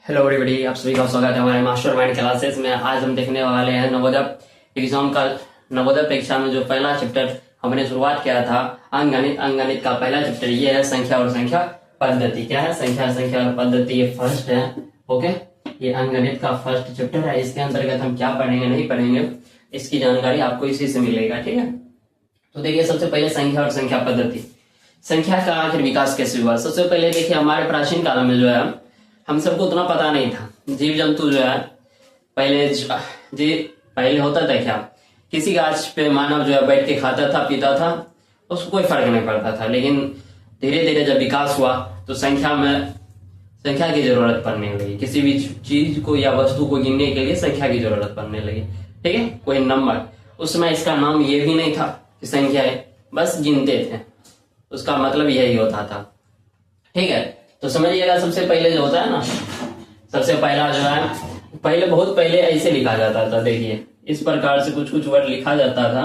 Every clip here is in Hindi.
हेलो एवरीबॉडी, आप सभी का स्वागत है हमारे मास्टर माइंड क्लासेस में। आज हम देखने वाले हैं नवोदय एग्जाम का नवोदय परीक्षा में जो पहला चैप्टर हमने शुरुआत किया था अंकगणित का पहला चैप्टर ये है संख्या और संख्या पद्धति। क्या है? संख्या और पद्धति, ये फर्स्ट है। ओके, ये अंकगणित का फर्स्ट चैप्टर है। इसके अंतर्गत हम क्या पढ़ेंगे नहीं पढ़ेंगे इसकी जानकारी आपको इसी से मिलेगा। ठीक है, तो देखिए सबसे पहले संख्या और संख्या पद्धति। संख्या का आखिर विकास कैसे हुआ? सबसे पहले देखिए हमारे प्राचीन काल में जो है हम सबको उतना पता नहीं था। जीव जंतु जो है पहले होता था क्या, किसी गाछ पे मानव जो है बैठ के खाता था पीता था, उसको कोई फर्क नहीं पड़ता था। लेकिन धीरे धीरे जब विकास हुआ तो संख्या की जरूरत पड़ने लगी। किसी भी चीज को या वस्तु को गिनने के लिए संख्या की जरूरत पड़ने लगी। ठीक है, कोई नंबर, उस समय इसका नाम ये भी नहीं था कि संख्या है, बस गिनते थे, उसका मतलब यही होता था। ठीक है, तो समझिएगा सबसे पहले जो होता है ना, सबसे पहला जो है पहले बहुत पहले ऐसे लिखा जाता था। देखिए इस प्रकार से कुछ वर्ड लिखा जाता था।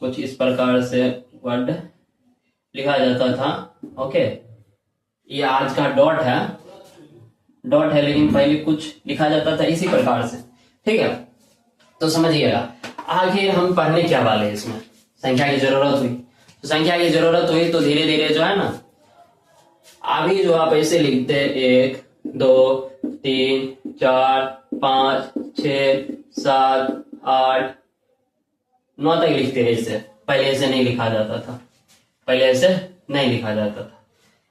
कुछ इस प्रकार से वर्ड लिखा जाता था। ओके, ये आज का डॉट है, लेकिन पहले कुछ लिखा जाता था इसी प्रकार से। ठीक है, तो समझिएगा आखिर हम पढ़ने क्या वाले हैं इसमें। संख्या की जरूरत हुई, तो संख्या की जरूरत हुई तो धीरे धीरे जो है ना, अभी जो आप ऐसे लिखते 1 2 3 4 5 6 7 8 9 तक लिखते हैं। इससे पहले ऐसे नहीं लिखा जाता था, पहले ऐसे नहीं लिखा जाता था।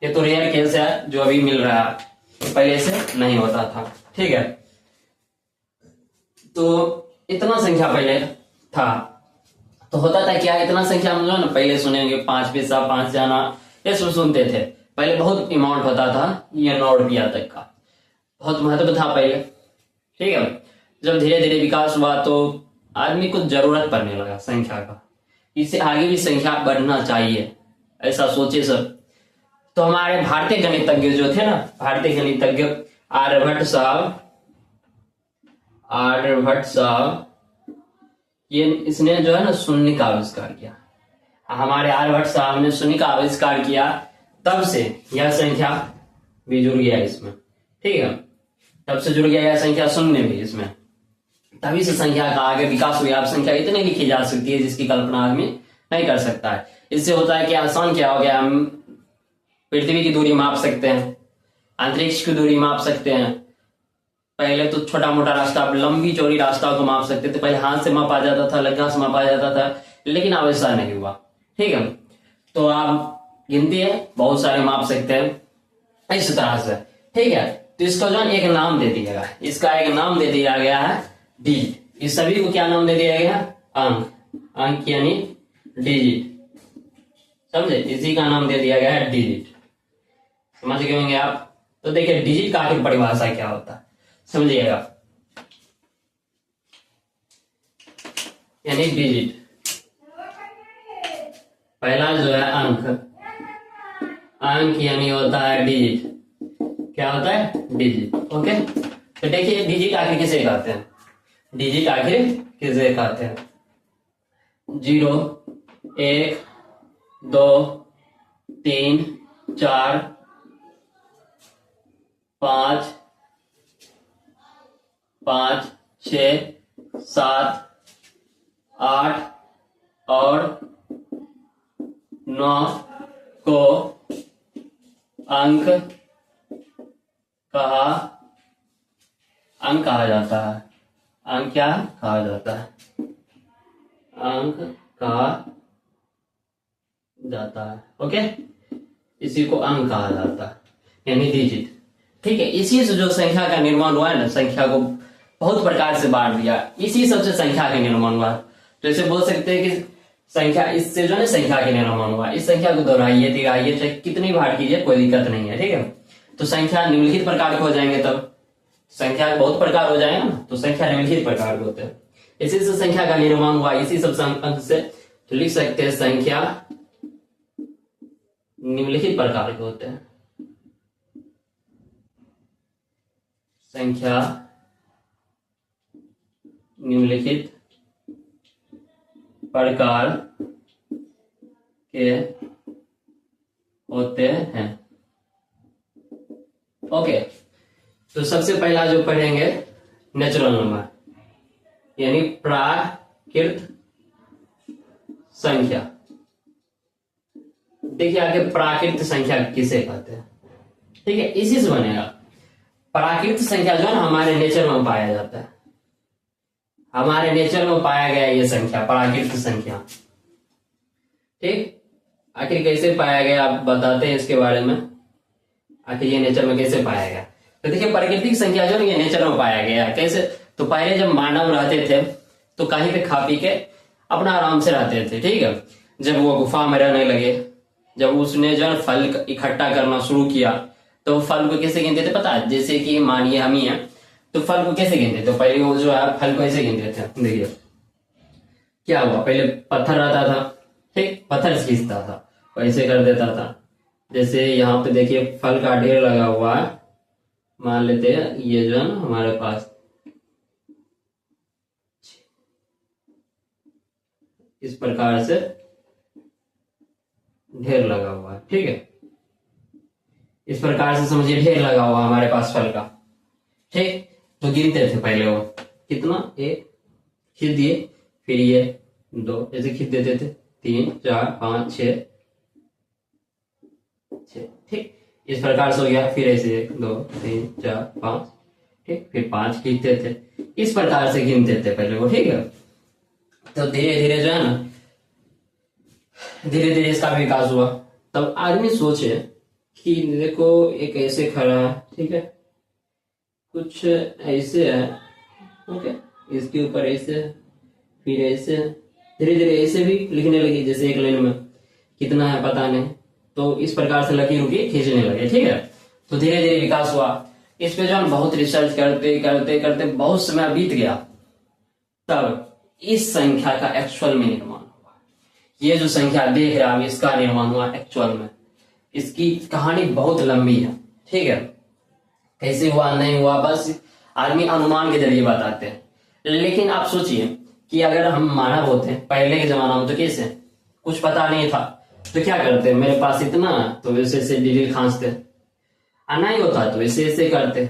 ये तो रेयर केस है जो अभी मिल रहा है, पहले ऐसे नहीं होता था। ठीक है, तो इतना संख्या पहले था। तो होता था क्या, इतना संख्या मतलब ना पहले सुनेंगे 5 पैसा 5 जाना, ये सब सुनते थे। पहले बहुत अमाउंट होता था, ये 9 रुपया तक का बहुत महत्व था पहले। ठीक है, जब धीरे धीरे विकास हुआ तो आदमी को जरूरत पड़ने लगा संख्या का, इससे आगे भी संख्या बढ़ना चाहिए, ऐसा सोचे सब। तो हमारे भारतीय गणितज्ञ जो थे ना, भारतीय गणितज्ञ आर्यभट्ट साहब ये इसने जो है ना शून्य का आविष्कार किया। हमारे आर्यभट्ट साहब ने शून्य का आविष्कार किया, तब से यह संख्या भी जुड़ गया इसमें। ठीक है, तब से जुड़ गया यह संख्या शून्य भी इसमें, तभी से संख्या का आगे विकास हुआ। अब संख्या इतनी लिखी जा सकती है जिसकी कल्पना आदमी नहीं कर सकता है। इससे होता है कि आसान क्या हो गया, हम पृथ्वी की दूरी माप सकते हैं, अंतरिक्ष की दूरी माप सकते हैं। पहले तो छोटा मोटा रास्ता, अब लंबी चौड़ी रास्ता को माप सकते थे। पहले हाथ से मापा जाता था, लग्गा से मापा जाता था, लेकिन अब ऐसा नहीं हुआ। ठीक है, तो आप गिनती है बहुत सारे माप सकते हैं इस तरह से। ठीक है, तो इसका जो एक नाम दे दिया गया, इसका एक नाम दे दिया गया है डिजिट। इस सभी को क्या नाम दे दिया गया? अंक यानी डिजिट। समझे, इसी का नाम दे दिया गया है डिजिट। समझ गए होंगे आप। तो देखिए डिजिट का आखिर परिभाषा क्या होता है समझिएगा। यानी डिजिट, पहला जो है अंक यानी होता है डिजिट। क्या होता है? डिजिट। ओके, तो देखिए डिजिट आखिर किसे कहते हैं? डिजिट आखिर किसे कहते हैं? 0 1 2 3 4 5 5 6 7 8 और 9 को अंक कहा जाता है। अंक क्या कहा जाता है? अंक कहा जाता है। ओके, इसी को अंक कहा जाता है यानी डिजिट। ठीक है, इसी से जो संख्या का निर्माण हुआ है ना, संख्या को बहुत प्रकार से बांट दिया, इसी सबसे संख्या का निर्माण हुआ। तो इसे बोल सकते हैं कि संख्या, इससे जो है संख्या का निर्माण हुआ। इस संख्या को दोहराइए तिराइए चाहे कितनी बार कीजिए कोई दिक्कत नहीं है। ठीक है, तो संख्या निम्नलिखित प्रकार के हो जाएंगे, तब संख्या बहुत प्रकार हो जाएगा ना, तो संख्या निम्नलिखित प्रकार के होते हैं। इसी से संख्या का निर्माण हुआ, इसी सब अंक से तो लिख सकते हैं संख्या निम्नलिखित प्रकार के होते हैं। संख्या निम्नलिखित प्रकार के होते हैं। ओके, तो सबसे पहला जो पढ़ेंगे नेचुरल नंबर, यानी प्राकृत संख्या। देखिए आगे प्राकृत संख्या किसे कहते हैं, ठीक है, इसी से बनेगा। प्राकृत संख्या जो है ना हमारे नेचर में पाया जाता है, हमारे नेचर में पाया गया ये संख्या प्राकृत संख्या, ठीक। आखिर कैसे पाया गया आप बताते हैं इसके बारे में, आखिर ये नेचर में कैसे पाया गया। तो देखिए प्राकृतिक संख्या जो है ये नेचर में पाया गया है कैसे। तो पहले जब मानव रहते थे तो कहीं पे खा पी के अपना आराम से रहते थे, ठीक है। जब वो गुफा में रहने लगे, जब उसने जो फल इकट्ठा करना शुरू किया तो फल को कैसे गिनते थे पता है, जैसे कि मानिए हम ही हैं तो फल को कैसे गिनते थे, पहले वो जो है फल को ऐसे गिनते थे। देखिए क्या हुआ, पहले पत्थर रहता था, ठीक, पत्थर से खींचता था, ऐसे कर देता था। जैसे यहाँ पे देखिए फल का ढेर लगा हुआ है, मान लेते हैं ये जो है ना हमारे पास इस प्रकार से ढेर लगा हुआ है, ठीक है। इस प्रकार से समझिए ढेर लगा हुआ हमारे पास फल का, ठीक। तो गिनते थे पहले वो कितना, एक खींच दिए, फिर ये दो, ऐसे खींच देते थे, 3 4 5 6, ठीक। इस प्रकार से हो गया, फिर ऐसे 1 2 3 4 5, ठीक, फिर 5 खींचते थे, इस प्रकार से गिनते थे पहले वो, ठीक है। तो धीरे धीरे जो है ना धीरे धीरे इसका विकास हुआ। तब आदमी सोचे कि देखो एक ऐसे खड़ा है, ठीक है, कुछ ऐसे है, ओके, इसके ऊपर ऐसे, फिर ऐसे, धीरे धीरे ऐसे भी लिखने लगे, जैसे एक लाइन में कितना है पता नहीं, तो इस प्रकार से लकीरों की खींचने लगे, ठीक है। तो धीरे धीरे विकास हुआ। इस पे जो हम बहुत रिसर्च करते करते करते बहुत समय बीत गया, तब इस संख्या का एक्चुअल में निर्माण हुआ। ये जो संख्या देख रहे हैं आप, इसका निर्माण हुआ एक्चुअल में। इसकी कहानी बहुत लंबी है, ठीक है, कैसे हुआ नहीं हुआ बस आदमी अनुमान के जरिए बताते हैं। लेकिन आप सोचिए कि अगर हम मानव होते पहले के जमाना में तो कैसे, कुछ पता नहीं था तो क्या करते, मेरे पास इतना तो वैसे ऐसे डिटेल खांसते, नहीं होता तो ऐसे ऐसे करते,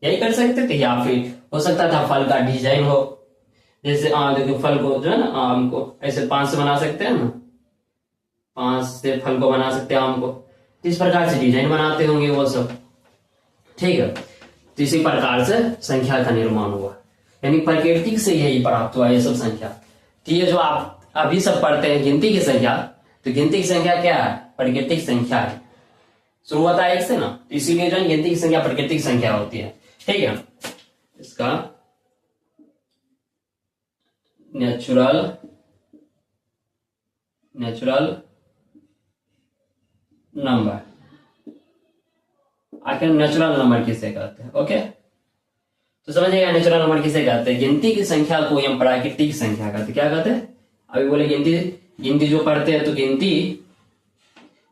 यही कर सकते थे। या फिर हो सकता था फल का डिजाइन हो, जैसे देखो फल को जो है ना आम को ऐसे 5 से बना सकते हैं ना, 5 से फल को बना सकते हैं आम को, इस प्रकार से डिजाइन बनाते होंगे वो सब, ठीक है। तो इसी प्रकार से संख्या का निर्माण हुआ, यानी प्रकृति से यही प्राप्त हुआ ये सब संख्या। तो ये जो आप अभी सब पढ़ते हैं गिनती की संख्या, तो गिनती की संख्या क्या है, प्राकृतिक संख्या है। शुरू होता है 1 से ना, तो इसीलिए जो गिनती की संख्या प्राकृतिक संख्या होती है, ठीक है। इसका नेचुरल नंबर, आखिर नेचुरल नंबर किसे कहते हैं, ओके। तो समझिएगा नेचुरल नंबर किसे कहते हैं, गिनती की संख्या को हम प्राकृतिक संख्या कहते हैं। क्या कहते हैं, अभी बोले गिनती जो पढ़ते हैं तो गिनती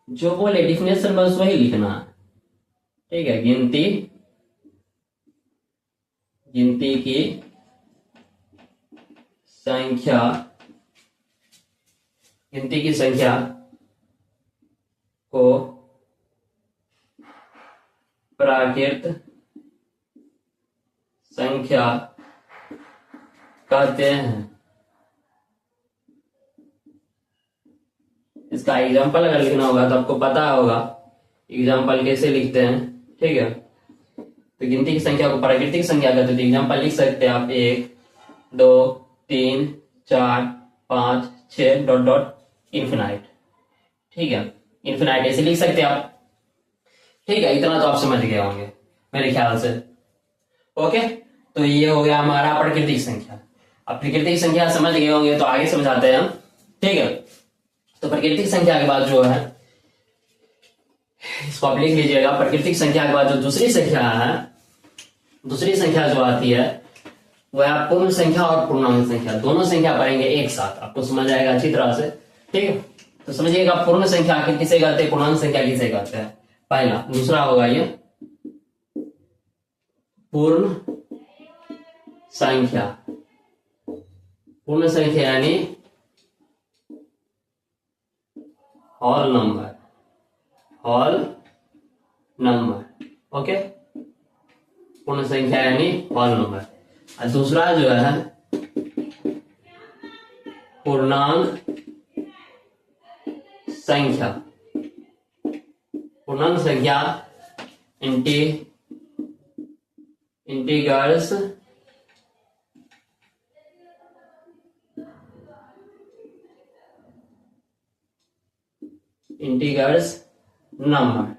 जो बोले डिफिनेशन बस वही लिखना, ठीक है। गिनती की संख्या, गिनती की संख्या को प्राकृत संख्या कहते हैं। इसका एग्जाम्पल अगर लिखना होगा तो आपको पता होगा एग्जाम्पल कैसे लिखते हैं, ठीक है। तो गिनती की संख्या को प्राकृतिक संख्या कहते हैं, एग्जाम्पल लिख सकते हैं आप 1 2 3 4 5 6 डॉट डॉट इन्फिनाइट, ठीक है। इन्फिनाइट ऐसे लिख सकते हैं आप, ठीक है। इतना तो आप समझ गए होंगे मेरे ख्याल से, ओके। तो ये हो गया हमारा प्राकृतिक संख्या। अब प्राकृतिक संख्या समझ गए होंगे तो आगे समझाते हैं हम, ठीक है। तो प्राकृतिक संख्या के बाद जो है इसको आप लिख लीजिएगा। प्राकृतिक संख्या के बाद जो दूसरी संख्या है, दूसरी संख्या जो आती है वह आप पूर्ण संख्या और पूर्णांक संख्या दोनों संख्या पढ़ेंगे एक साथ, आपको समझ आएगा अच्छी तरह से, ठीक है। तो समझिएगा पूर्ण संख्या आखिर किसे कहते हैं, पूर्णांक संख्या किसे कहते हैं, पहला। दूसरा होगा ये पूर्ण संख्या, पूर्ण संख्या यानी होल नंबर, ओके। पूर्ण संख्या यानी होल नंबर। और दूसरा जो है पूर्णांक संख्या। पूर्णांक संख्या इंटीग्रल्स नंबर।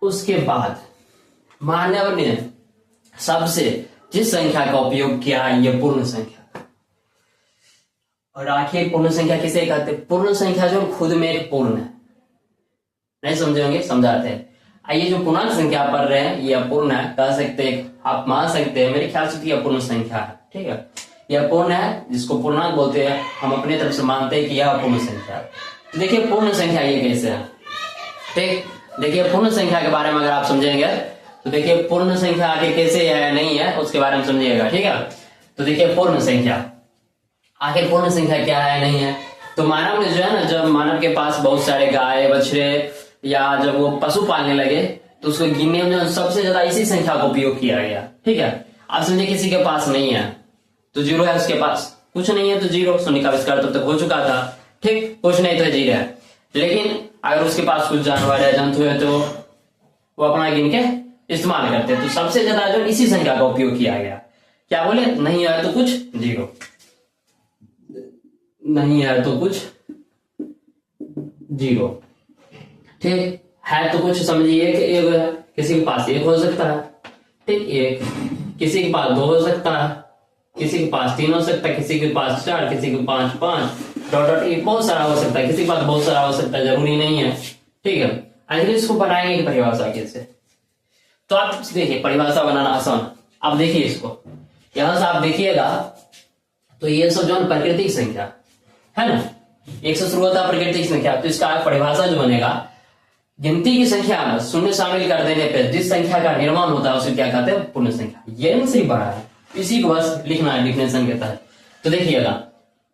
उसके बाद मान्यवर ने सबसे जिस संख्या का उपयोग किया है ये पूर्ण संख्या। और आखिर पूर्ण संख्या किसे कहते हैं? पूर्ण संख्या जो खुद में एक पूर्ण है। नहीं समझे होंगे, समझाते हैं। आइए जो पूर्णांक संख्या पढ़ रहे हैं ये अपूर्ण है, कह सकते हैं, आप मान सकते हैं मेरे ख्याल से अपूर्ण संख्या है। ठीक है, यह पूर्ण है जिसको पूर्णांक बोलते हैं, हम अपने तरफ से मानते हैं कि यह अपूर्ण संख्या है। तो देखिए पूर्ण संख्या ये कैसे है। ठीक, देखिए पूर्ण संख्या के बारे में अगर आप समझेंगे तो देखिए पूर्ण संख्या आगे कैसे है नहीं है उसके बारे में समझिएगा। ठीक है, तो देखिए पूर्ण संख्या, आखिर पूर्ण संख्या क्या है नहीं है। तो मानव ने जो है ना, जब मानव के पास बहुत सारे गाय बछड़े या जब वो पशु पालने लगे तो उसको गिनने में सबसे ज्यादा इसी संख्या का उपयोग किया गया। ठीक है, आप समझे किसी के पास नहीं है तो जीरो है, उसके पास कुछ नहीं है तो जीरो। शून्य का आविष्कार तब तक हो चुका था। ठीक, कुछ नहीं तो जीरो है। लेकिन अगर उसके पास कुछ जानवर है, जंतु है तो वो अपना गिन के इस्तेमाल करते हैं। तो सबसे ज्यादा जो इसी संख्या का उपयोग किया गया। क्या बोले? नहीं है तो कुछ जीरो, नहीं है तो कुछ जीरो। ठीक है, तो कुछ समझिए कि एक किसी के पास एक हो सकता है। ठीक, एक किसी के पास दो हो सकता है, किसी के पास तीन हो सकता है, किसी के पास चार, किसी के पास पांच, डॉट डॉट एक बहुत सारा हो सकता है, किसी के पास बहुत सारा हो सकता है, जरूरी नहीं है। ठीक है, आखिर इसको बनाएंगे परिभाषा कैसे? तो आप देखिए परिभाषा बनाना आसान। आप देखिए इसको, यहां से आप देखिएगा तो ये सब जो है प्राकृतिक संख्या है ना, एक से शुरू होता है प्राकृतिक संख्या। तो इसका परिभाषा जो बनेगा, गिनती की संख्या में शून्य शामिल कर देने पर जिस संख्या का निर्माण होता है उसे क्या कहते हैं? पूर्ण संख्या। ये इनसे बड़ा है, इसी को बस लिखना है डिफिनेशन के तहत। तो देखिएगा,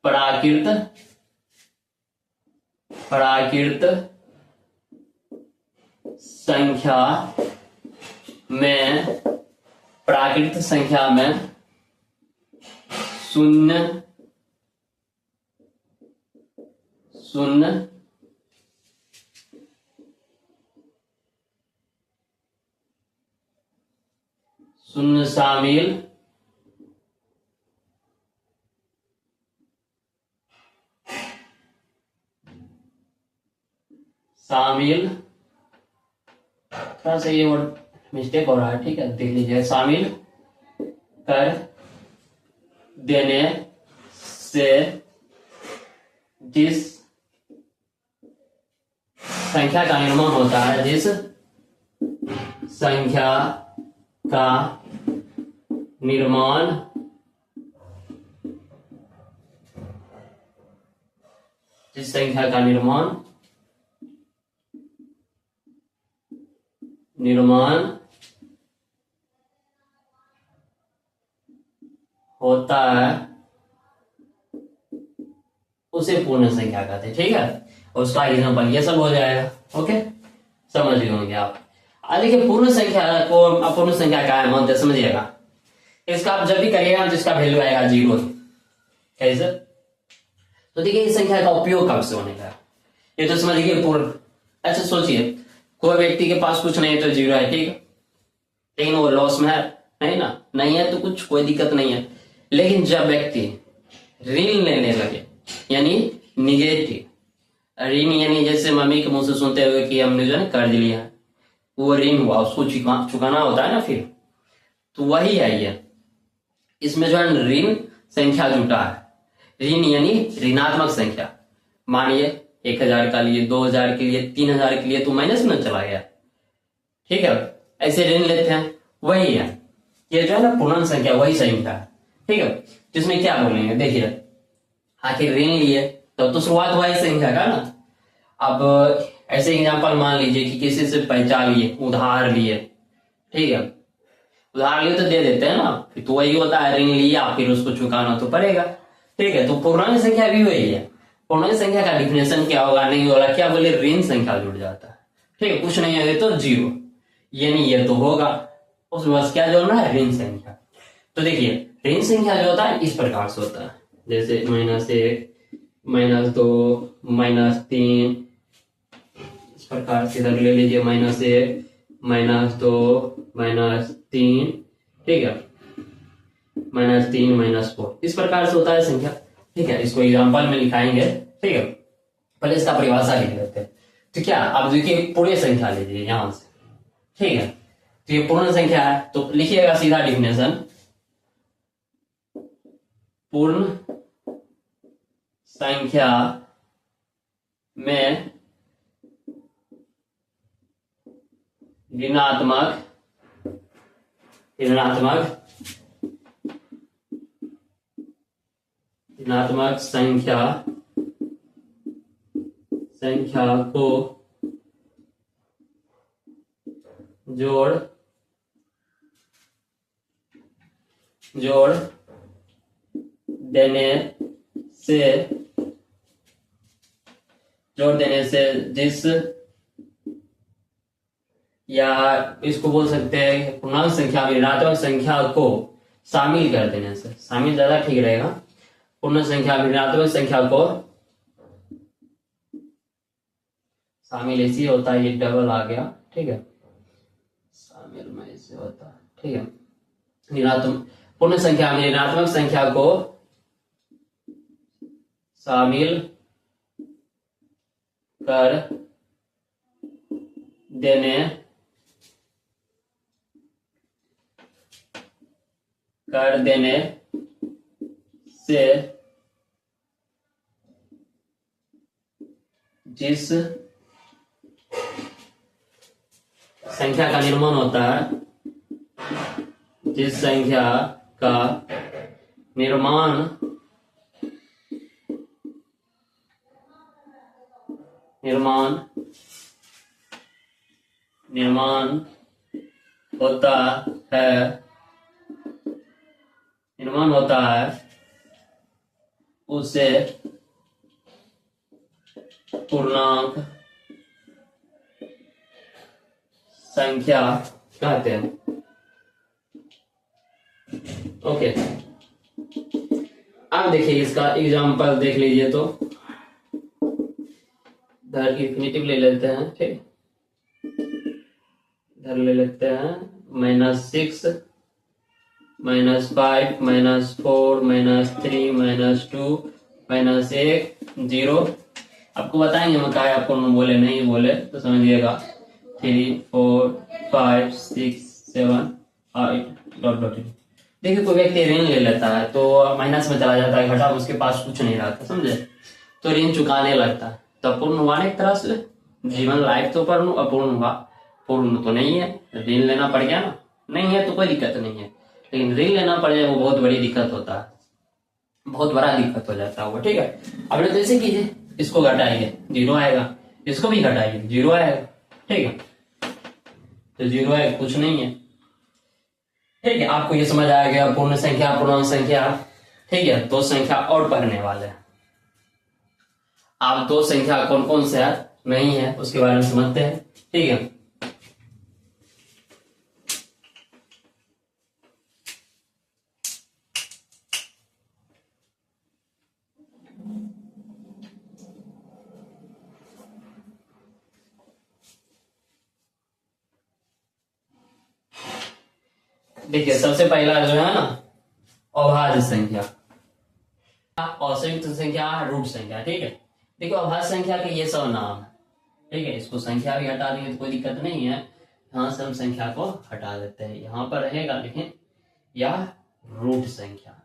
प्राकृत संख्या में शून्य शामिल थोड़ा सा ये वर्ड मिस्टेक हो रहा है। ठीक है, देख लीजिए, शामिल कर देने से जिस संख्या का निर्माण होता है, जिस संख्या का निर्माण होता है उसे पूर्ण संख्या कहते हैं। ठीक है, उसका एग्जांपल ये सब हो जाएगा। ओके, समझ गए होंगे आप। देखिए पूर्ण संख्या को अपूर्ण संख्या क्या है मानते समझिएगा। इसका आप जब भी करिएगा जिसका वैल्यू आएगा जीरो, कैसे? तो देखिए इस संख्या का उपयोग कब से होने का, ये तो समझिए पूर्ण। अच्छा सोचिए, कोई व्यक्ति के पास कुछ नहीं है तो जीरो है। ठीक है, लेकिन वो लॉस में है नहीं ना, नहीं है तो कुछ कोई दिक्कत नहीं है। लेकिन जब व्यक्ति ऋण लेने लगे, यानी निगेटिव ऋण, यानी जैसे मम्मी के मुंह से सुनते हुए कि हमने जो है कर्ज लिया, वो ऋण हुआ, उसको चुकाना होता है ना फिर, तो वही है ये। इसमें जो है ऋण संख्या जुटा है। ऋण यानी ऋणात्मक संख्या। मानिए 1000 का लिए, 2000 के लिए, 3000 के लिए, तो माइनस में चला गया। ठीक है, ऐसे ऋण लेते हैं, वही है ये जो है ना पूर्णांक संख्या, वही संख्या है। ठीक है, जिसमें क्या बोलेंगे, देखिए आखिर ऋण लिए तब तो शुरुआत हुआ इस संख्या का ना। अब ऐसे एग्जांपल मान लीजिए कि किसी से पैसा लिए, उधार लिए। ठीक है, उधार लिए तो दे देते हैं ना, फिर तो वही होता है, ऋण लिया फिर उसको चुकाना तो पड़ेगा। ठीक है, तो पूर्णांक संख्या भी वही है। पूर्णांक संख्या का डिफिनेशन क्या होगा, नहीं होगा, क्या बोले, ऋण संख्या जुड़ जाता है। ठीक है, कुछ नहीं है तो 0, ये नहीं ये तो होगा, उसमें बस क्या जोड़ना है, ऋण संख्या। तो देखिए ऋण संख्या जो होता है इस प्रकार से होता है, जैसे -1, -2, -3, इस प्रकार से इधर ले लीजिए -1, -2, -3, ठीक है, -3, -4, इस प्रकार से होता है संख्या। ठीक है, इसको एग्जाम्पल में लिखाएंगे। ठीक है, पहले इसका परिभाषा लिख लेते हैं। तो क्या, आप देखिए पूर्ण संख्या लीजिए यहां से। ठीक है, तो ये पूर्ण संख्या है, तो लिखिएगा सीधा डिफिनेशन, पूर्ण संख्या में ऋणात्मक संख्या को जोड़ देने से जिस, या इसको बोल सकते हैं पूर्णांक संख्या में ऋणात्मक संख्या को शामिल कर देने से, शामिल ज्यादा ठीक रहेगा, पूर्ण संख्या में ऋणात्मक संख्या को शामिल ऐसे होता है, ये डबल आ गया। ठीक है, शामिल में ऐसे होता है। ठीक है, ऋणात्मक पूर्ण संख्या में ऋणात्मक संख्या को शामिल कर देने से जिस संख्या का निर्माण होता है, जिस संख्या का निर्माण होता है उसे पूर्णांक संख्या कहते हैं। ओके, अब देखिए इसका एग्जांपल देख लीजिए, तो इधर इंफिनिटिव ले लेते हैं। ठीक, इधर ले लेते हैं -6, -5, -4, -3, -2, -1, 0। आपको बताएंगे मैं कहा आपको बोले नहीं बोले तो समझिएगा, 3, 4, 5, 6, 7, 8 डॉट। देखिए कोई व्यक्ति ऋण ले लेता है तो माइनस में चला जाता है, घटा, उसके पास कुछ नहीं रहता, समझे, तो ऋण चुकाने लगता है, तो अपूर्ण हुआ ना एक तरह से, जीवन लायक तो पर अपूर्ण हुआ, पूर्ण तो नहीं है, ऋण लेना पड़ गया ना, नहीं है तो कोई दिक्कत नहीं है, लेकिन ऋण लेना पड़ जाए वो बहुत बड़ी दिक्कत होता है, बहुत बड़ा दिक्कत हो जाता है वो। ठीक है, अब तो ऐसे कीजिए, इसको घटाइए 0 आएगा, इसको भी घटाइए 0 आएगा। ठीक है, तो 0 है, कुछ नहीं है। ठीक है, आपको ये समझ आ गया पूर्ण संख्या, पूर्णांक संख्या। ठीक है, दो संख्या और पढ़ने वाले हैं, आप दो संख्या कौन कौन से है नहीं है उसके बारे में समझते हैं। ठीक है, देखिए सबसे पहला जो है ना अभाज्य संख्या, असंयुक्त संख्या, रूट संख्या। ठीक है, देखो अभाज्य संख्या के ये सब नाम है। ठीक है, इसको संख्या भी हटा देंगे तो कोई दिक्कत नहीं है, यहाँ से हम संख्या को हटा देते हैं, यहाँ पर रहेगा लेकिन यह रूट संख्या।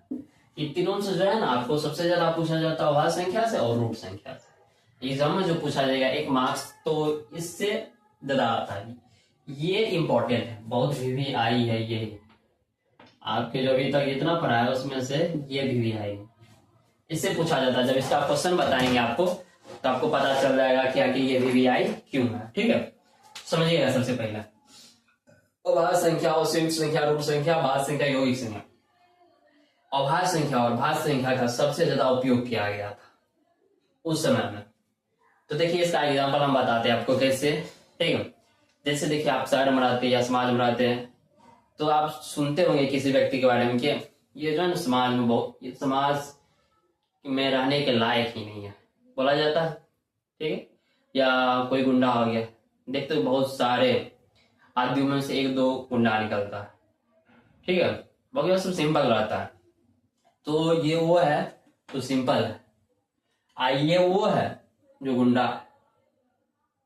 इन तीनों से जो है ना आपको सबसे ज्यादा पूछा जाता है अभाज्य संख्या से और रूट संख्या से। एग्जाम में जो पूछा जाएगा 1 मार्क्स तो इससे ज्यादा आता है, ये इंपॉर्टेंट है, बहुत भी आई है ये, आपके जो अभी तक इतना पढ़ा है उसमें से ये भी आई, इससे पूछा जाता है। जब इसका क्वेश्चन बताएंगे आपको तो आपको पता चल जाएगा क्या कि ये भी आई क्यों है। ठीक है, समझिएगा सबसे पहला अभाज्य संख्या, असंयुक्त संख्या, रूट संख्या, भाज्य संख्या, यौगिक संख्या। अभाज्य संख्या और भाज्य संख्या का सबसे ज्यादा उपयोग किया गया था उस समय में। तो देखिए इसका एग्जाम्पल हम बताते हैं आपको कैसे। ठीक है। जैसे देखिए आप शहर में रहते हैं या समाज में रहते हैं, तो आप सुनते होंगे किसी व्यक्ति के बारे में कि ये जो है ना समाज में बहुत, ये समाज में रहने के लायक ही नहीं है, बोला जाता है। ठीक है। या कोई गुंडा हो गया, देखते हो बहुत सारे आदमियों में से एक दो गुंडा निकलता है। ठीक है। बाकी सब सिंपल रहता है। तो ये वो है तो सिंपल है, ये वो है जो गुंडा,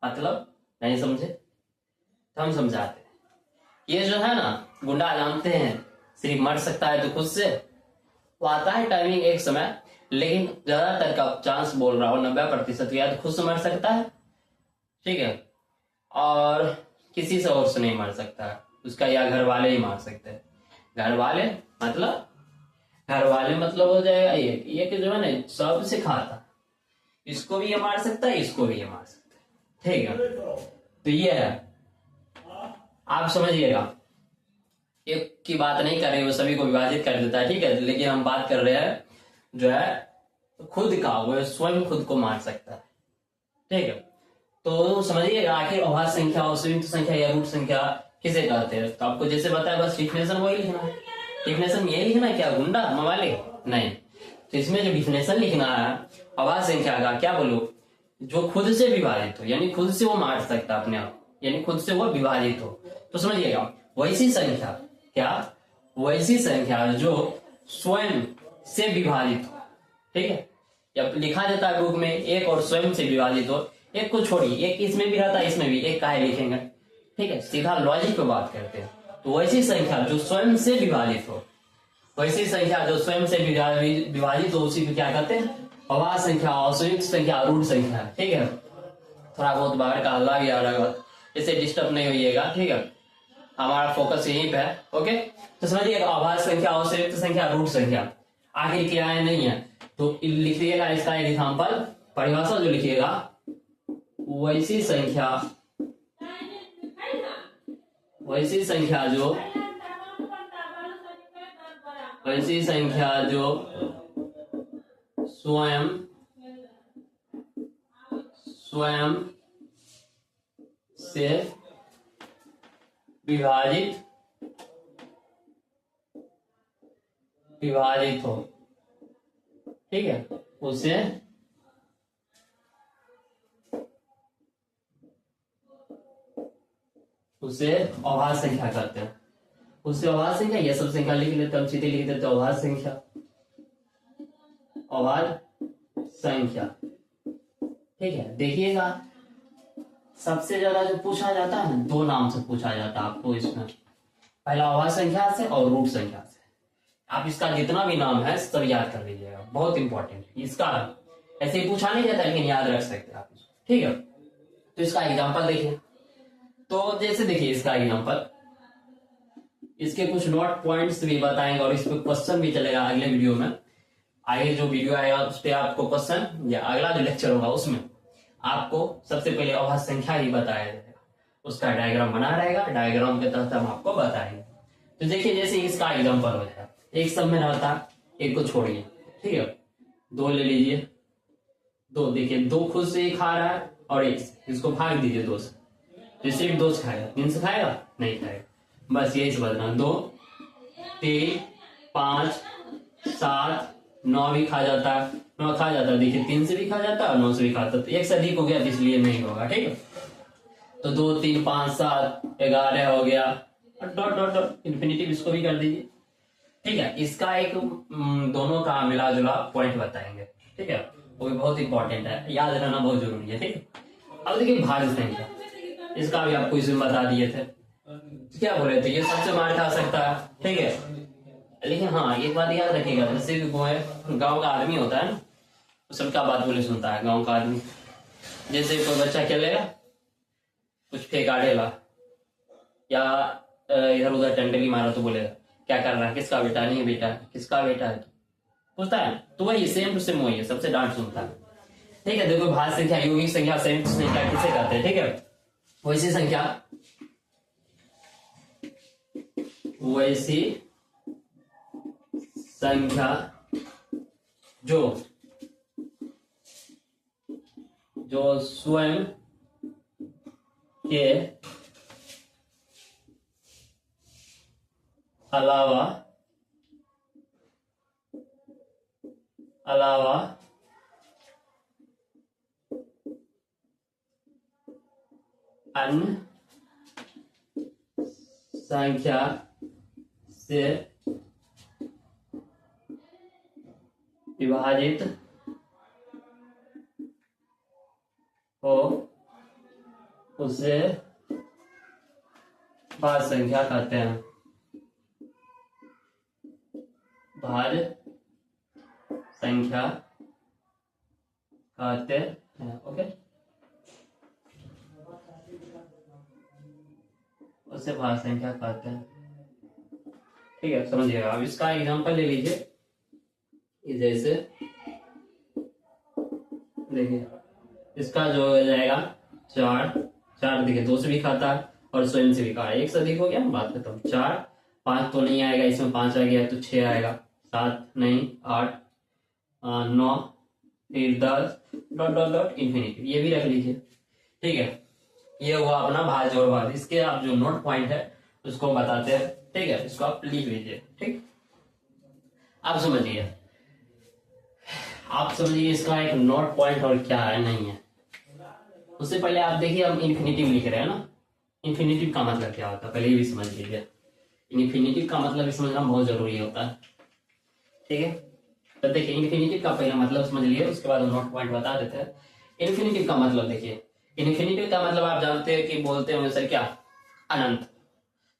मतलब नहीं समझे तो हम समझाते हैं। ये जो है ना गुंडा, जानते हैं सिर्फ मर सकता है तो खुद से, वो आता है टाइमिंग एक समय, लेकिन ज्यादातर का चांस बोल रहा हूं 90% या तो खुद से मर सकता है। ठीक है। और किसी से और से नहीं मर सकता है, उसका या घर वाले ही मार सकते हैं। घर वाले मतलब, घर वाले मतलब हो जाएगा ये कि जो है ना सबसे खाता, इसको भी ये मार सकता है, इसको भी ये मार सकता है। ठीक है। तो ये है, आप समझिएगा। एक की बात नहीं कर रहे, वो सभी को विभाजित कर देता है। ठीक है। लेकिन हम बात कर रहे हैं जो है खुद का, वो स्वयं खुद को मार सकता है। ठीक है। तो समझिएगा आखिर अभाज्य संख्या और संयुक्त संख्या या रूट संख्या किसे कहते हैं। तो आपको जैसे बताया बस डिफिनेशन वही लिखना है। डिफिनेशन ये लिखना है, क्या गुंडा मवाली नहीं। तो इसमें जो डिफिनेशन लिखना है अभाज्य संख्या का, क्या बोलो, जो खुद से विभाजित हो, यानी खुद से वो मार सकता अपने आप, यानी खुद से वो विभाजित हो। तो समझिएगा वैसी संख्या, क्या वैसी संख्या जो स्वयं से विभाजित हो। ठीक है। जब लिखा जाता है बुक में एक और स्वयं से विभाजित हो, एक को छोड़िए, एक इसमें भी रहता है इसमें भी, एक काहे लिखेंगे। ठीक है। सीधा लॉजिक पे बात करते हैं। तो वैसी संख्या जो स्वयं से विभाजित हो, वैसी संख्या जो स्वयं से विभाजित हो, उसी को क्या कहते हैं अभाज्य संख्या और संयुक्त संख्या रूट संख्या। ठीक है। थोड़ा बहुत बाहर का हल्ला भी आ रहा है, इसे डिस्टर्ब नहीं होइएगा। ठीक है। हमारा फोकस यहीं पे है। ओके। तो समझिएगा अभाज्य संख्या और संयुक्त संख्या रूट संख्या आखिर क्या है नहीं है, तो लिखिएगा इसका एक एग्जाम्पल, परिभाषा जो लिखिएगा, वैसी संख्या, वैसी संख्या जो, वैसी संख्या जो स्वयं से विभाजित हो। ठीक है। उसे अभाज्य संख्या कहते हैं। उसे अभाज्य संख्या, ये सब संख्या लिख लेते हम, सीधे लिख देते अभाज्य संख्या, अभाज्य संख्या। ठीक है। देखिएगा सबसे ज्यादा जो पूछा जाता है ना, दो नाम से पूछा जाता है आपको इसमें, पहला अभाज्य संख्या से और रूट संख्या से। आप इसका जितना भी नाम है सब याद कर लीजिएगा, बहुत इंपॉर्टेंट। इसका ऐसे ही पूछा नहीं जाता, लेकिन याद रख सकते हैं आप इसको। ठीक है। तो इसका एग्जांपल देखिए। तो जैसे देखिए इसका एग्जांपल, इसके कुछ नोट पॉइंट्स भी बताएंगे और इस पे क्वेश्चन भी चलेगा अगले वीडियो में। आगे जो वीडियो आएगा उस पर आपको क्वेश्चन, या अगला जो लेक्चर होगा उसमें आपको सबसे पहले अभाज्य संख्या ही बताया जाएगा, उसका डायग्राम बना रहेगा, डायग्राम के तहत हम आपको बताएंगे। तो देखिए जैसे इसका एग्जांपल हो जाए, एक सब में रहता, एक को छोड़िए। ठीक है। दो ले लीजिए, दो देखिए, दो खुद से ही खा रहा है और एक से, इसको भाग दीजिए दो से, तो सिर्फ दो से खाएगा, तीन से खाएगा नहीं खाएगा, बस यही समझना। 2 3 5 7 9 भी खा जाता है, 9 खा जाता है, देखिए 3 से भी खा जाता है और 9 से भी खाता है, तो एक से अधिक हो गया इसलिए नहीं होगा। ठीक है। तो 2 3 5 7 11 हो गया, डॉट डॉट डॉट इन्फिनिटिव इसको भी कर दीजिए। ठीक है। इसका एक दोनों का मिला जुला पॉइंट बताएंगे। ठीक है। वो भी बहुत इंपॉर्टेंट है, याद रहना बहुत जरूरी है। ठीक है। अब देखिए भाज्य संख्या, इसका भी आपको इसमें बता दिए थे, क्या बोले थे, ये सबसे मार खा सकता है। ठीक है। लेकिन हाँ एक बात याद रखिएगा, जैसे गांव का आदमी होता है ना, वो सबका बात बोले सुनता है गांव का आदमी। जैसे कोई बच्चा खेलेगा, कुछ फेंका डेला या इधर उधर टंडली मारा, तो बोलेगा क्या कर रहा है, किसका बेटा, नहीं बेटा किसका बेटा है, पूछता है। तो वही सेम टू सेम वही है, सबसे डांट सुनता है। ठीक है। देखो भाज्य संख्या, यौगिक संख्या, संयुक्त संख्या किसे कहते हैं। ठीक है। वैसी संख्या, वैसी संख्या जो स्वयं के अलावा अन्य संख्या से विभाजित हो उसे भाज्य संख्या कहते हैं। भाज्य संख्या कहते हैं। ओके, उसे भाज्य संख्या कहते हैं। ठीक है, समझिएगा। अब इसका एग्जांपल ले लीजिए। जैसे देखिए, इसका जो हो जाएगा 4 देखिए, 2 से भी खाता है और स्वयं से भी खाता है। 1 से अधिक हो गया, बात खत्म। 4 5 तो नहीं आएगा, इसमें 5 आ गया तो 6 आएगा। 7 नहीं, 8 9 फिर 10 डॉट डॉट डॉट इन्फिनिटी, ये भी रख लीजिए। ठीक है, ये हुआ अपना भाज्य और भाज्य। इसके आप जो नोट पॉइंट है उसको बताते हैं। ठीक है, इसको आप लिख लीजिए। ठीक, आप समझिए इसका एक नोट पॉइंट और क्या है नहीं है। उससे पहले आप देखिए, हम इन्फिनिटिव लिख रहे हैं ना। इन्फिनिटिव का मतलब क्या होता है पहले ये भी समझ लीजिए। इन्फिनिटिव का मतलब भी समझना बहुत जरूरी होता है। ठीक है, तो देखिए इन्फिनिटिव का पहले मतलब समझ लिए, उसके बाद नोट पॉइंट बता देते हैं। इन्फिनिटिव का मतलब देखिए, इन्फिनिटिव का मतलब आप जानते हैं कि बोलते हैं सर क्या, अनंत,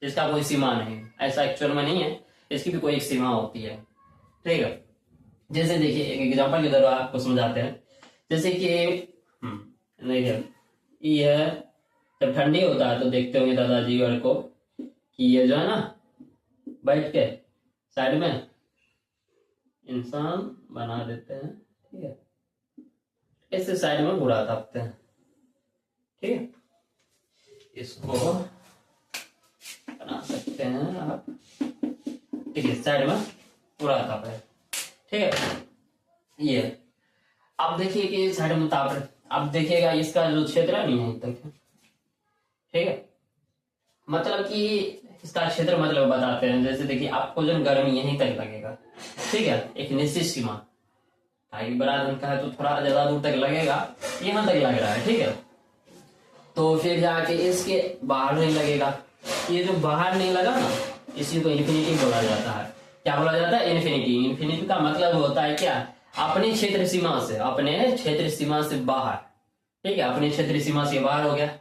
जिसका कोई सीमा नहीं। ऐसा एक्चुअल में नहीं है, इसकी भी कोई एक सीमा होती है। ठीक है, जैसे देखिए एक एग्जांपल के द्वारा आपको समझाते हैं। जैसे कि देखिए, ये जब ठंडी होता है तो देखते होंगे दादाजी और को कि ये जो है ना बैठ के साइड में इंसान बना देते हैं। ठीक है, ऐसे साइड में बुरा तापते हैं। ठीक है, इसको बना सकते हैं आप। ठीक है, साइड में पूरा ताप है। ठीक है, ये आप देखिए कि साइड में ताप रहे, आप देखिएगा इसका जो क्षेत्र है नहीं है तक। ठीक है, मतलब कि इसका क्षेत्र मतलब बताते हैं। जैसे देखिए, आपको जो गर्मी यहीं तक लगेगा। ठीक है, एक निश्चित सीमा, बड़ा रंग का है तो थोड़ा ज्यादा दूर तक लगेगा, यहां तक लग रहा है। ठीक है, तो फिर जाके इसके बाहर नहीं लगेगा। ये जो बाहर नहीं लगा ना, इसी को इन्फिनिटी बोला जाता है। क्या बोला जाता है? इन्फिनिटी। इन्फिनिटी का मतलब होता है क्या, अपने क्षेत्र सीमा से, अपने क्षेत्र सीमा से बाहर। ठीक है, अपने क्षेत्र सीमा से बाहर हो गया,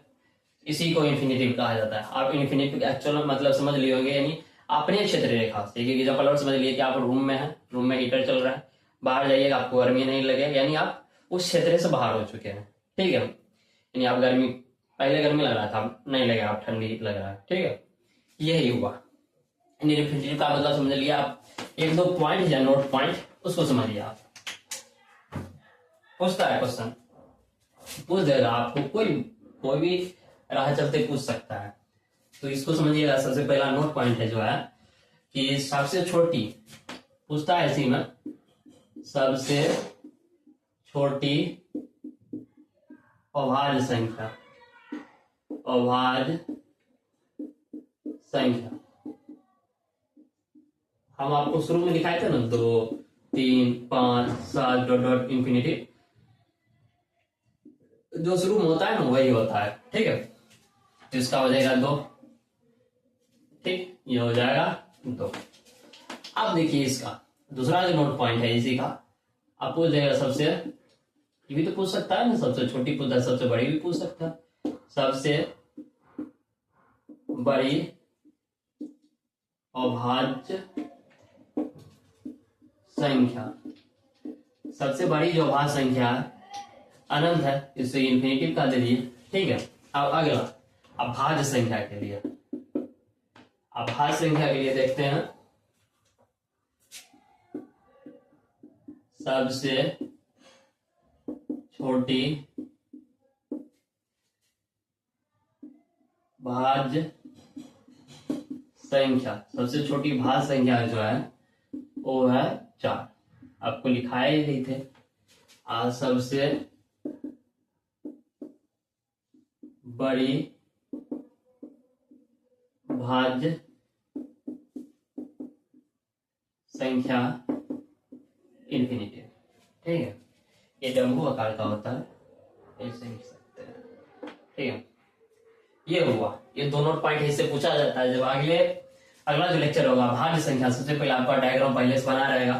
इसी को इन्फिनिटिव कहा जाता है। आप इन्फिनिटिव का एक्चुअल मतलब समझ लिए होंगे, यानी अपने क्षेत्र रेखा से। एक एग्जांपल और समझ लिए कि आप रूम में हैं, रूम में हीटर चल रहा है, बाहर जाइएगा आपको गर्मी नहीं लगे, यानी आप उस क्षेत्र से बाहर हो चुके हैं। ठीक है, यानी आप गर्मी, पहले गर्मी लग रहा था, नहीं लगेगा, आप ठंडी लग रहा है। ठीक है, यही हुआ इन्फिनिटिव का मतलब समझ लिया आप। 1-2 पॉइंट या नोट पॉइंट उसको समझिए आप। पूछता है क्वेश्चन, पूछ देगा आपको, कोई भी राह चलते पूछ सकता है। तो इसको समझिएगा। सबसे पहला नोट पॉइंट है जो है कि सबसे छोटी, पूछता है इसी में, सबसे छोटी अभाज्य संख्या, अभाज्य संख्या। हम आपको शुरू में दिखाए थे ना, 2 3 5 7 डॉट डॉट इन्फिनिटी, जो शुरू में होता है ना वही होता है। ठीक है, तो इसका हो जाएगा 2। ठीक, ये हो जाएगा 2। अब देखिए इसका दूसरा जो नोट पॉइंट है इसी का, आप पूछ देगा सबसे, ये भी तो पूछ सकता है ना, सबसे छोटी पूछता है, सबसे बड़ी भी पूछ सकता है। सबसे बड़ी अभाज्य संख्या, सबसे बड़ी जो अभाज्य संख्या अनंत है, इसे इन्फिनिटिव का दे दिए। ठीक है, अब अगला अभाज्य संख्या के लिए, अभाज्य संख्या के लिए देखते हैं। सबसे छोटी भाज्य संख्या, सबसे छोटी भाज्य संख्या जो है वो है 4। आपको लिखाए ही नहीं थे। सबसे बड़ी अभाज्य संख्या इन्फिनिटिव। ठीक है, ये डम्बू आकार का होता है, ऐसे लिख सकते हैं। ठीक है, ये हुआ, ये दोनों पॉइंट इससे पूछा जाता है। जब अगला जो लेक्चर होगा भाज्य संख्या, सबसे पहले आपका डायग्राम पहले से बना रहेगा।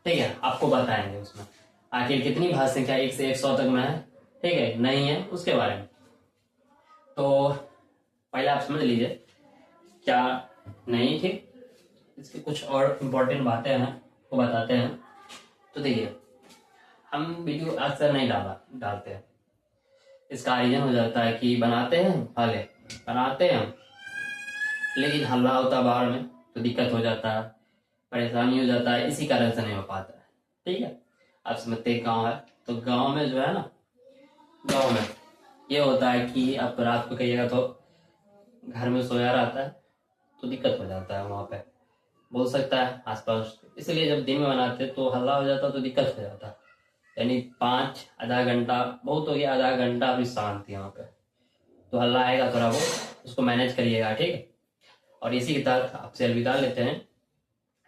ठीक है, आपको बताएंगे उसमें आखिर कितनी भाज्य संख्या 1 से 100 तक में है, ठीक है, नहीं है, उसके बारे में। तो पहले आप समझ लीजिए क्या नहीं, ठीक। इसके कुछ और इम्पोर्टेंट बातें हैं वो बताते हैं। तो देखिए, हम वीडियो अक्सर नहीं डालते हैं। इसका रीजन हो जाता है कि बनाते हैं लेकिन हल्ला होता है बाहर में, तो दिक्कत हो जाता है, परेशानी हो जाता है, इसी कारण से नहीं हो पाता है। ठीक है, आप समझते हैं गाँव है, तो गाँव में जो है ना, गाँव में ये होता है कि आप रात को कहिएगा तो घर में सोया रहता है, तो दिक्कत हो जाता है, वहां पे बोल सकता है आसपास। इसलिए जब दिन में बनाते तो हल्ला हो जाता, तो दिक्कत हो जाता। यानी 5 आधा घंटा बहुत हो गया, आधा घंटा अभी शांति यहाँ पे, तो हल्ला आएगा थोड़ा बहुत, उसको मैनेज करिएगा। ठीक है, और इसी के तहत आपसे अलविदा लेते हैं,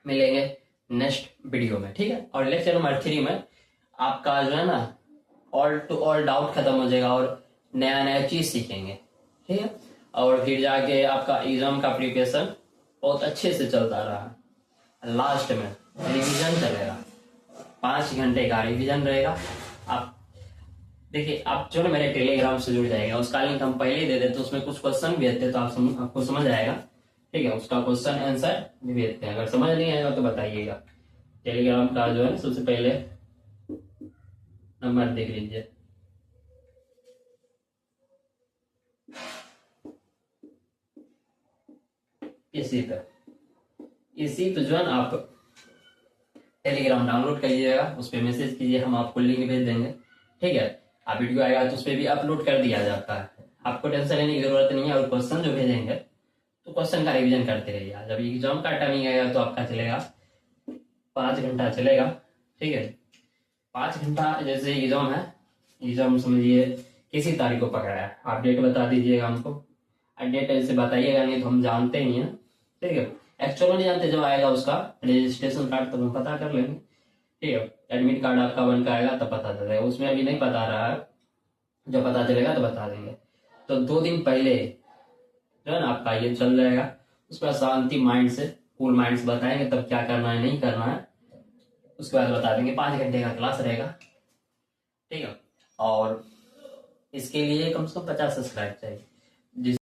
मिलेंगे नेक्स्ट वीडियो में। ठीक है, और लेक्चर नंबर 3 में आपका जो है ना ऑल टू ऑल डाउट खत्म हो जाएगा और नया नया चीज सीखेंगे। ठीक है, और फिर जाके आपका एग्जाम का प्रिपरेशन बहुत अच्छे से चलता रहा। लास्ट में रिवीजन चलेगा, 5 घंटे का रिवीजन रहेगा। आप देखिए, आप जो ना मेरे टेलीग्राम से जुड़ जाएगा, उसका लिंक हम पहले ही दे देते, उसमें कुछ क्वेश्चन भी देते, तो आपको समझ आएगा। ठीक है, उसका क्वेश्चन आंसर भी देते हैं, अगर समझ नहीं आएगा तो बताइएगा। टेलीग्राम का जो है सबसे पहले नंबर देख लीजिए, इसी पे जो है ना आप टेलीग्राम डाउनलोड करिएगा, उस पर मैसेज कीजिए, हम आपको लिंक भेज देंगे। ठीक है, आप वीडियो आएगा तो उस पर भी अपलोड कर दिया जाता है, आपको टेंशन लेने की जरूरत नहीं है। और क्वेश्चन जो भेजेंगे तो क्वेश्चन का रिवीजन करते रहिए। जब एग्जाम का टाइमिंग आएगा तो आपका चलेगा 5 घंटा चलेगा। ठीक है, 5 घंटा जैसे एग्जाम है, एग्जाम समझिए किसी तारीख को पकड़ा है, आप डेट बता दीजिएगा हमको, डेट ऐसे बताइएगा नहीं तो हम जानते नहीं है। ठीक है, एक्चुअल नहीं जानते, जब आएगा उसका रजिस्ट्रेशन कार्ड तब हम पता कर लेंगे। ठीक है, एडमिट कार्ड आपका बन का आएगा तब पता चलेगा, उसमें अभी नहीं पता रहा है, जब पता चलेगा तो बता देंगे। तो 2 दिन पहले जो है ना आपका ये चल जाएगा, उसके बाद शांति माइंड से, कूल माइंड से बताएंगे तब क्या करना है नहीं करना है, उसके बाद बता देंगे। 5 घंटे का क्लास रहेगा। ठीक है, और इसके लिए कम से कम 50 सब्सक्राइब चाहिए।